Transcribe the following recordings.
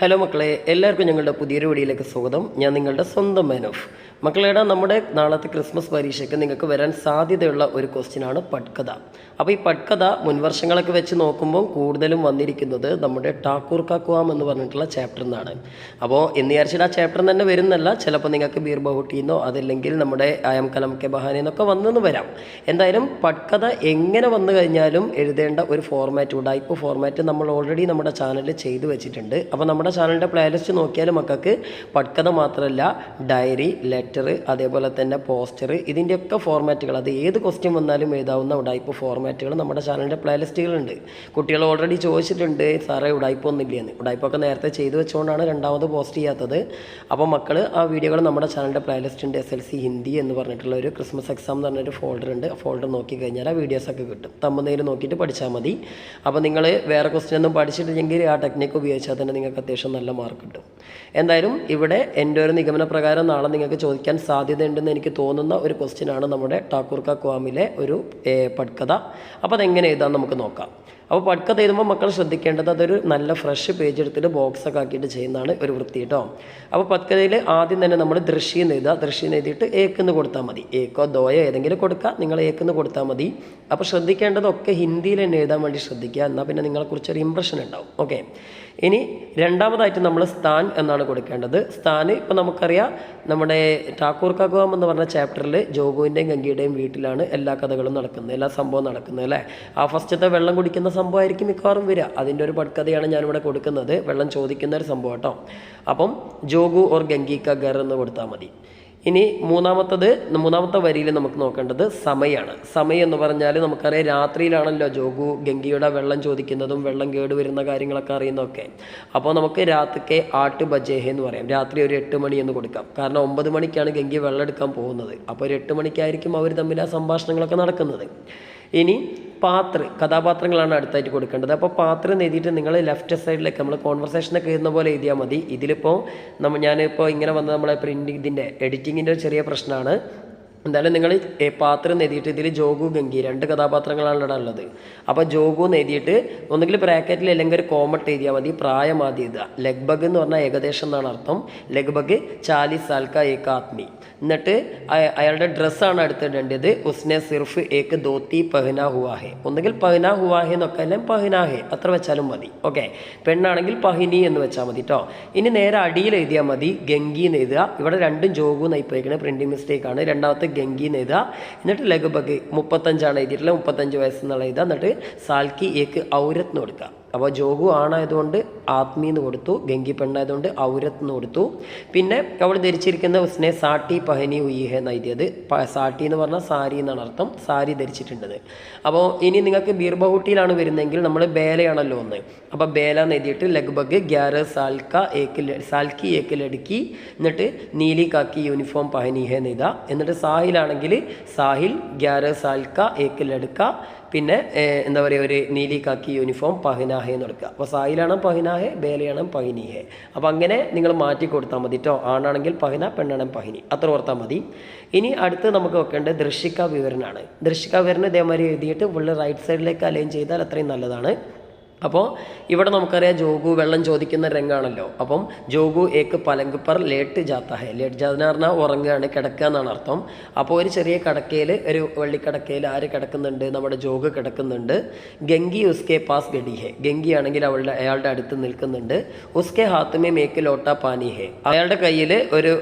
Hello മക്കളെ, എല്ലാവർക്കും ഞങ്ങളുടെ പുതിയൊരു വീഡിയോയിലേക്ക് സ്വാഗതം. ഞാൻ നിങ്ങളുടെ സ്വന്തം മാൻ ഓഫ്. മക്കളേടാ, നമ്മുടെ നാളത്തെ ക്രിസ്മസ് പരീക്ഷയ്ക്ക് നിങ്ങൾക്ക് വരാൻ സാധ്യതയുള്ള ഒരു ക്വസ്റ്റ്യനാണ് പട്കഥ. അപ്പോൾ ഈ പട്കഥ മുൻവർഷങ്ങളൊക്കെ വെച്ച് നോക്കുമ്പോൾ കൂടുതലും വന്നിരിക്കുന്നത് നമ്മുടെ ഠാക്കൂർ കാ ഖ്വാം എന്ന് പറഞ്ഞിട്ടുള്ള ചാപ്റ്ററിൽ നിന്നാണ്. അപ്പോൾ എന്ന് വിചാരിച്ചിട്ട് ആ ചാപ്റ്റർ തന്നെ വരുന്നല്ല, ചിലപ്പോൾ നിങ്ങൾക്ക് ബീർ ബഹുട്ടിന്നോ അതല്ലെങ്കിൽ നമ്മുടെ ആയം കലം കെ ബഹാനെന്നൊക്കെ വന്നെന്ന് വരാം. എന്തായാലും പട്കഥ എങ്ങനെ വന്നു കഴിഞ്ഞാലും എഴുതേണ്ട ഒരു ഫോർമാറ്റ്, ഉഡായിപ്പ് ഫോർമാറ്റ് നമ്മൾ ഓൾറെഡി നമ്മുടെ ചാനലിൽ ചെയ്തു വെച്ചിട്ടുണ്ട്. അപ്പോൾ നമ്മുടെ ചാനലിൻ്റെ പ്ലേലിസ്റ്റ് നോക്കിയാൽ മക്കൾക്ക് പട്കഥ മാത്രമല്ല ഡയറി, ലെറ്റർ, അതേപോലെ തന്നെ പോസ്റ്റർ, ഇതിൻ്റെയൊക്കെ ഫോർമാറ്റുകൾ, അത് ഏത് ക്വസ്റ്റ്യൻ വന്നാലും എഴുതാവുന്ന ഉഡായിപ്പ് ഫോർമാറ്റുകൾ നമ്മുടെ ചാനലിൻ്റെ പ്ലേലിസ്റ്റുകളുണ്ട്. കുട്ടികൾ ഓൾറെഡി ചോദിച്ചിട്ടുണ്ട്, സാറേ ഉഡായിപ്പൊന്നും ഇല്ലയെന്ന്. ഉഡായിപ്പൊക്കെ നേരത്തെ ചെയ്തു വെച്ചുകൊണ്ടാണ് രണ്ടാമത് പോസ്റ്റ് ചെയ്യാത്തത്. അപ്പോൾ മക്കൾ ആ വീഡിയോകൾ നമ്മുടെ ചാനലിൻ്റെ പ്ലേലിസ്റ്റ് ഉണ്ട്. SLC ഹിന്ദി എന്ന് പറഞ്ഞിട്ടുള്ള ഒരു ക്രിസ്മസ് എക്സാം എന്ന് പറഞ്ഞൊരു ഫോൾഡർ ഉണ്ട്. ആ ഫോൾഡർ നോക്കി കഴിഞ്ഞാൽ ആ വീഡിയോസൊക്കെ കിട്ടും. തമ്പനയിൽ നോക്കിയിട്ട് പഠിച്ചാൽ മതി. അപ്പോൾ നിങ്ങൾ വേറെ ക്വസ്റ്റ്യൻ ഒന്നും പഠിച്ചിട്ടില്ലെങ്കിൽ ആ ടെക്നിക്ക് ഉപയോഗിച്ചാൽ തന്നെ നിങ്ങൾക്ക് അത്യാവശ്യം നല്ല മാർക്ക് കിട്ടും. എന്തായാലും ഇവിടെ എൻ്റെ ഒരു നിഗമന പ്രകാരം നാളെ നിങ്ങൾക്ക് ചോദിക്കാൻ സാധ്യതയുണ്ടെന്ന് എനിക്ക് തോന്നുന്ന ഒരു ക്വസ്റ്റ്യനാണ് നമ്മുടെ ഠാക്കൂർ കാ ഖ്വാമിലെ ഒരു പട്കഥ. അപ്പോൾ അതെങ്ങനെ എഴുതാൻ നമുക്ക് നോക്കാം. അപ്പോൾ പട്കഥ എഴുതുമ്പോൾ മക്കൾ ശ്രദ്ധിക്കേണ്ടത് അതൊരു നല്ല ഫ്രഷ് പേജ് എടുത്തിട്ട് ബോക്സൊക്കെ ആക്കിയിട്ട് ചെയ്യുന്നതാണ് ഒരു വൃത്തി കേട്ടോ. അപ്പോൾ പട്കഥയിൽ ആദ്യം തന്നെ നമ്മൾ ദൃശ്യം എഴുതുക. ദൃശ്യം എഴുതിയിട്ട് ഏക്കെന്ന് കൊടുത്താൽ മതി. ഏക്കോ ദോയോ ഏതെങ്കിലും കൊടുക്കുക, നിങ്ങൾ ഏക്കെന്ന് കൊടുത്താൽ മതി. അപ്പോൾ ശ്രദ്ധിക്കേണ്ടതൊക്കെ ഹിന്ദിയിൽ തന്നെ എഴുതാൻ വേണ്ടി ശ്രദ്ധിക്കുക, എന്നാൽ പിന്നെ നിങ്ങളെക്കുറിച്ചൊരു ഇമ്പ്രഷൻ ഉണ്ടാവും. ഓക്കെ, ഇനി രണ്ടാമതായിട്ട് നമ്മൾ സ്ഥാൻ എന്നാണ് കൊടുക്കേണ്ടത്. സ്ഥാൻ ഇപ്പോൾ നമുക്കറിയാം, നമ്മുടെ ഠാക്കൂർ കാ ഖ്വാം എന്ന് പറഞ്ഞ ചാപ്റ്ററിൽ ജോഗുവിൻ്റെയും ഗംഗയുടെയും വീട്ടിലാണ് എല്ലാ കഥകളും നടക്കുന്നത്, എല്ലാ സംഭവം നടക്കുന്നത് അല്ലേ. ആ ഫസ്റ്റത്തെ വെള്ളം കുടിക്കുന്ന സംഭവമായിരിക്കും മിക്കവാറും വരിക. അതിൻ്റെ ഒരു പട്കഥയാണ് ഞാനിവിടെ കൊടുക്കുന്നത്, വെള്ളം ചോദിക്കുന്ന ഒരു സംഭവം കേട്ടോ. അപ്പം ജോഗു ഓർ ഗംഗി കാ ഘർ എന്ന് കൊടുത്താൽ മതി. ഇനി മൂന്നാമത്തെ വരിയിൽ നമുക്ക് നോക്കേണ്ടത് സമയമാണ്. സമയം എന്ന് പറഞ്ഞാൽ നമുക്കറിയാം, രാത്രിയിലാണല്ലോ ജോഗു ഗംഗയുടെ വെള്ളം ചോദിക്കുന്നതും വെള്ളം കേട് വരുന്ന കാര്യങ്ങളൊക്കെ അറിയുന്നതൊക്കെ. അപ്പോൾ നമുക്ക് രാത്രിക്ക് 8 ബജേ എന്ന് പറയാം. രാത്രി ഒരു 8 മണി എന്ന് കൊടുക്കാം. കാരണം 9 മണിക്കാണ് ഗംഗി വെള്ളം എടുക്കാൻ പോകുന്നത്. അപ്പോൾ ഒരു 8 മണിക്കായിരിക്കും അവർ തമ്മിൽ ആ സംഭാഷണങ്ങളൊക്കെ നടക്കുന്നത്. ഇനി കഥാപാത്രങ്ങളാണ് അടുത്തായിട്ട് കൊടുക്കേണ്ടത്. അപ്പോൾ പാത്രം എഴുതിയിട്ട് നിങ്ങൾ ലെഫ്റ്റ് സൈഡിലേക്ക് നമ്മൾ കോൺവെർസേഷനൊക്കെ എഴുതുന്ന പോലെ എഴുതിയാൽ മതി. ഇതിലിപ്പോൾ ഞാനിപ്പോൾ ഇങ്ങനെ വന്ന നമ്മളെ ഇതിൻ്റെ എഡിറ്റിങ്ങിൻ്റെ ഒരു ചെറിയ പ്രശ്നമാണ്. എന്തായാലും നിങ്ങൾ പാത്രം എഴുതിയിട്ട് ഇതിൽ ജോഗു ഗംഗി 2 കഥാപാത്രങ്ങളാണ് ഇവിടെ ഉള്ളത്. അപ്പോൾ ജോഗു എഴുതിയിട്ട് ഒന്നുകിൽ ബ്രാക്കറ്റിൽ അല്ലെങ്കിൽ ഒരു കോമട്ട് എഴുതിയാൽ മതി. പ്രായം ആദ്യം എഴുതുക. ലഗ്ബഗ് എന്ന് പറഞ്ഞാൽ ഏകദേശം എന്നാണ് അർത്ഥം. ലഗ്ബഗ് 40 സാൽ കാ ഏക് ആദ്മി. എന്നിട്ട് അയാളുടെ ഡ്രസ്സാണ് അടുത്തിടേണ്ടത്. ഉസ്നെ സിർഫ് ഏക് ധോത്തി പഹ്നാ ഹുവാ ഹെ. ഒന്നുകിൽ പഹ്നാ ഹുവാ ഹെ എന്നൊക്കെ, അല്ലെങ്കിൽ പഹ്നാ ഹെ അത്ര വെച്ചാലും മതി. ഓക്കെ, പെണ്ണാണെങ്കിൽ പഹിനി എന്ന് വെച്ചാൽ മതി കേട്ടോ. ഇനി നേരെ അടിയിൽ എഴുതിയാൽ മതി ഗംഗി എന്ന് എഴുതുക. ഇവിടെ രണ്ടും ജോഗു നയിപ്പോയിക്കണേ, പ്രിൻറ്റിംഗ് മിസ്റ്റേക്കാണ്. രണ്ടാമത്തെ ഗംഗി എന്ന് എഴുതുക. എന്നിട്ട് ലഗ്ബഗ് 35 എഴുതിയിട്ടുള്ള 35 വയസ്സെന്നുള്ള എഴുതുക. എന്നിട്ട് സാൽക്കി ഏക്ക് ഔരത്ത് എന്ന് കൊടുക്കുക. അപ്പോൾ ജോഗു ആണായതുകൊണ്ട് ആത്മി എന്ന് കൊടുത്തു, ഗംഗി പെണ്ണായതുകൊണ്ട് ഔരത്ത് എന്ന് കൊടുത്തു. പിന്നെ അവൾ ധരിച്ചിരിക്കുന്ന ഉസ്നെ സാട്ടി പഹനി ഹുയി ഹെ എന്ന് എഴുതിയത്. സാട്ടി എന്ന് പറഞ്ഞാൽ സാരി എന്നാണ് അർത്ഥം, സാരി ധരിച്ചിട്ടുണ്ടത്. അപ്പോൾ ഇനി നിങ്ങൾക്ക് ബീർ ബഹുട്ടിയിലാണ് വരുന്നതെങ്കിൽ നമ്മൾ ബേലയാണല്ലോ ഒന്ന്. അപ്പോൾ ബേല എന്ന് എഴുതിയിട്ട് ലഗ്ബഗ് 11 സാൽക്കി ഏക്ക് ലടുക്കി. എന്നിട്ട് നീലി കാക്കി യൂണിഫോം പഹനി ഹെ എന്ന് എഴുതുക. എന്നിട്ട് സാഹിലാണെങ്കിൽ സാഹിൽ 11 സാൽ കാ ഏക്ക് ലടുക്ക. പിന്നെ എന്താ പറയുക, ഒരു നീലി കാക്കി യൂണിഫോം പഹ്നാഹെ എന്ന് എടുക്കുക. അപ്പോൾ സായിലാണ് പഹ്നാഹെ, ബേലയാണ് പഹിനിഹെ. അപ്പോൾ അങ്ങനെ നിങ്ങൾ മാറ്റി കൊടുത്താൽ മതി കേട്ടോ. ആണാണെങ്കിൽ പഹ്ന, പെണ്ണാണെങ്കിൽ പഹിനി, അത്ര ഓർത്താൽ മതി. ഇനി അടുത്ത് നമുക്ക് വെക്കേണ്ടത് ദൃശ്യിക വിവരണമാണ്. ദൃശ്യിക വിവരണം ഇതേമാതിരി എഴുതിയിട്ട് ഫുള്ള് റൈറ്റ് സൈഡിലേക്ക് അലൈൻ ചെയ്താൽ അത്രയും നല്ലതാണ്. അപ്പോൾ ഇവിടെ നമുക്കറിയാം ജോഗു വെള്ളം ചോദിക്കുന്ന രംഗാണല്ലോ. അപ്പം ജോഗു ഏക്ക് പലങ്ക് പർ ലേട്ട് ജാത്ത ഹെ. ലേട്ട് ജാത്ത എന്ന് പറഞ്ഞാൽ ഉറങ്ങുകയാണ്, കിടക്കുക എന്നാണ് അർത്ഥം. അപ്പോൾ ഒരു ചെറിയ കടക്കയിൽ, ഒരു വെള്ളിക്കടക്കയിൽ ആര് കിടക്കുന്നുണ്ട്? നമ്മുടെ ജോഗു കിടക്കുന്നുണ്ട്. ഗംഗി ഉസ്കെ പാസ് ഗഡി ഹെ. ഗംഗി ആണെങ്കിൽ അയാളുടെ അടുത്ത് നിൽക്കുന്നുണ്ട്. ഉസ്കെ ഹാത്തുമേ മേക്ക് ലോട്ട പാനി ഹെ. അയാളുടെ കയ്യിൽ ഒരു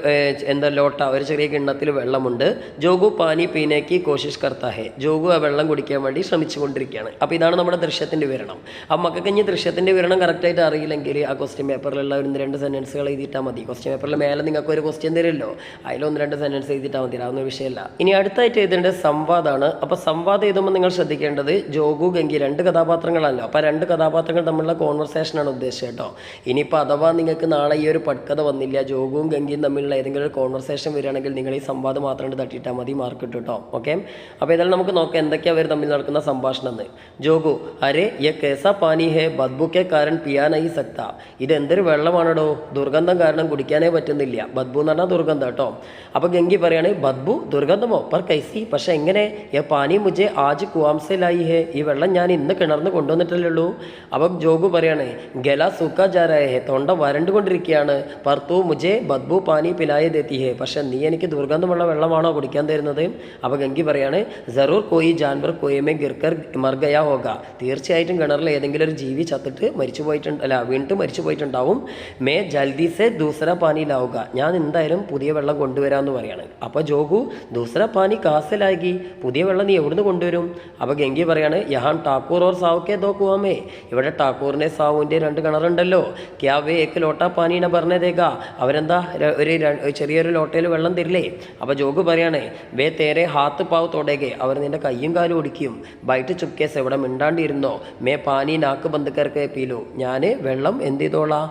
ലോട്ട, ഒരു ചെറിയ കിണ്ണത്തിൽ വെള്ളമുണ്ട്. ജോഗു പാനി പീനേക്ക് കോശിഷ് കർത്ത ഹെ. ജോഗു ആ വെള്ളം കുടിക്കാൻ വേണ്ടി ശ്രമിച്ചുകൊണ്ടിരിക്കുകയാണ്. അപ്പോൾ ഇതാണ് നമ്മുടെ ദൃശ്യത്തിൻ്റെ വിവരണം. മക്കൾക്ക് ഇനി ദൃശ്യത്തിൻ്റെ വിവരണം കറക്റ്റായിട്ട് അറിയില്ലെങ്കിൽ ആ ക്വസ്റ്റ്യൻ പേപ്പറിലുള്ള 1-2 സെൻറ്റൻസുകൾ എഴുതിയിട്ടാൽ മതി. ക്വസ്റ്റ്യൻ പേപ്പറിൽ മേലെ നിങ്ങൾക്ക് ഒരു ക്വസ്റ്റ്യൻ തരുമല്ലോ, അതിൽ 1-2 സെൻറ്റൻസ് എഴുതിയിട്ടാൽ മതി, അതൊന്നും വിഷയമല്ല. ഇനി അടുത്തായിട്ട് എഴുതേണ്ടത് സംവാദമാണ്. അപ്പോൾ സംവാദം എഴുതുമ്പോൾ നിങ്ങൾ ശ്രദ്ധിക്കേണ്ടത് ജോഗു ഗംഗി 2 കഥാപാത്രങ്ങളല്ലോ. അപ്പോൾ 2 കഥാപാത്രങ്ങൾ തമ്മിലുള്ള കോൺവെർസേഷനാണ് ഉദ്ദേശിച്ചത് കേട്ടോ. ഇനിയിപ്പോൾ അഥവാ നിങ്ങൾക്ക് നാളെ ഈ ഒരു പട്കഥ വന്നില്ല, ജോഗുവും ഗംഗിയും തമ്മിലുള്ള ഏതെങ്കിലും ഒരു കോൺവെർസേഷൻ വരികയാണെങ്കിൽ നിങ്ങൾ ഈ സംവാദം മാത്രം തട്ടിയിട്ടാൽ മതി, മാർക്ക് കിട്ടും കേട്ടോ. ഓക്കെ, അപ്പോൾ ഏതായാലും നമുക്ക് നോക്കാം എന്തൊക്കെയാണ് അവർ തമ്മിൽ നടക്കുന്ന സംഭാഷണം എന്ന്. ജോഗു, അരെ യ കേസാ പാനി പാനി ഹേ ബദ്ബു കെ കാരണം പിയാ നഹീ സക്ത. ഇത് എന്തൊരു വെള്ളമാണോ, ദുർഗന്ധം കാരണം കുടിക്കാനേ പറ്റുന്നില്ല. ബദ്ബു എന്ന് പറഞ്ഞാൽ ദുർഗന്ധം കേട്ടോ. അപ്പോൾ ഗംഗി പറയാണ് ബദ്ബു ദുർഗന്ധമോ പർ കൈസി, പക്ഷെ എങ്ങനെ, യ പാനി മുജെ ആജ് കുവാംസെ ലായി ഹേ, ഈ വെള്ളം ഞാൻ ഇന്ന് കിണർന്ന് കൊണ്ടുവന്നിട്ടല്ലേ ഉള്ളൂ. അപ്പം ജോഗു പറയാണ് ഗല സൂക്ക ജാരായ ഹേ, തൊണ്ട വരണ്ടുകൊണ്ടിരിക്കുകയാണ്. പർ തൂ മുജെ ബദ്ബു പാനി പിലായി ദേത്തി ഹേ, പക്ഷെ നീ എനിക്ക് ദുർഗന്ധമുള്ള വെള്ളമാണോ കുടിക്കാൻ തരുന്നത്. അപ്പോൾ ഗംഗി പറയാണ് ജറൂർ കോയി ജാൻവർ കോയമേ ഗിർക്കർ മർഗയാ ഹോഗ, തീർച്ചയായിട്ടും കിണറിൽ ഏതെങ്കിലും ഒരു ജീവി ചത്തിട്ട് മരിച്ചു പോയിട്ടുണ്ട്, അല്ല വീണിട്ട് മരിച്ചു പോയിട്ടുണ്ടാവും. മേ ജൽദി സെ ദൂസറ പാനി ലാവുക, ഞാൻ എന്തായാലും പുതിയ വെള്ളം കൊണ്ടുവരാമെന്ന് പറയാണ്. അപ്പോൾ ജോഗു ദൂസറ പാനി കാസലാകി, പുതിയ വെള്ളം നീ എവിടുന്ന് കൊണ്ടുവരും. അപ്പോൾ ഗംഗി പറയാണ് യഹാൻ ടാക്കൂർ ഓർ സാവുക്കെ ദോ കുവാമേ, ഇവിടെ ടാക്കൂറിൻ്റെ സാവുവിൻ്റെ 2 കിണറുണ്ടല്ലോ. ക്യാ വേ ഏക്ക് ലോട്ടാ പാനീന പറഞ്ഞതേക, അവരെന്താ ഒരു ചെറിയൊരു ലോട്ടയിൽ വെള്ളം തരില്ലേ. അപ്പോൾ ജോഗു പറയാണ് വേ തേരെ ഹാത്ത് പാവ് തൊടേകെ, അവർ നിൻ്റെ കയ്യും കാലും ഒടിക്കും. ബൈറ്റ് ചുക്കേസ്, ഇവിടെ മിണ്ടാണ്ടിരുന്നോ. മേ പാനി നാക്ക് ബന്ധക്കാർക്ക് പീലു, ഞാൻ വെള്ളം എന്ത് ചെയ്തോളാം,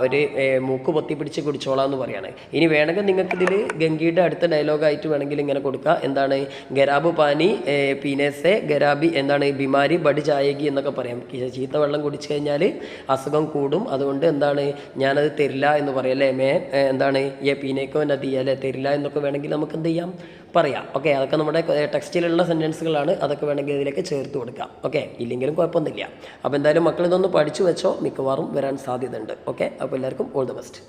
ഒരു മൂക്ക് പൊത്തി പിടിച്ച് കുടിച്ചോളാം എന്ന് പറയാണ്. ഇനി വേണമെങ്കിൽ നിങ്ങൾക്ക് ഇതിൽ ഗംഗിയുടെ അടുത്ത ഡയലോഗായിട്ട് വേണമെങ്കിൽ ഇങ്ങനെ കൊടുക്കുക, എന്താണ് ഗരാബ് പാനി പീനേസെ ഗരാബി, എന്താണ് ബിമാരി ബടി ചായകി എന്നൊക്കെ പറയാം. ചീത്ത വെള്ളം കുടിച്ചു കഴിഞ്ഞാൽ അസുഖം കൂടും, അതുകൊണ്ട് എന്താണ് ഞാനത് തരില്ല എന്ന് പറയാം അല്ലേ. എന്താണ് ഈ പീനേക്കോ നദി അല്ലേ, തരില്ല എന്നൊക്കെ വേണമെങ്കിൽ നമുക്ക് എന്ത് ചെയ്യാം, പറയാം. ഓക്കെ, അതൊക്കെ നമ്മുടെ ടെക്സ്റ്റിലുള്ള സെൻറ്റൻസുകളാണ്, അതൊക്കെ വേണമെങ്കിൽ ഇതിലേക്ക് ചേർത്ത് കൊടുക്കാം. ഓക്കെ, ഇല്ലെങ്കിലും കുഴപ്പമൊന്നുമില്ല. അപ്പോൾ എന്തായാലും മക്കൾ ഇതൊന്ന് പഠിച്ചു വെച്ചോ, മിക്കവാറും വരാൻ സാധ്യതയുണ്ട്. ഓക്കെ, അപ്പോൾ എല്ലാവർക്കും ഓൾ ദി ബെസ്റ്റ്.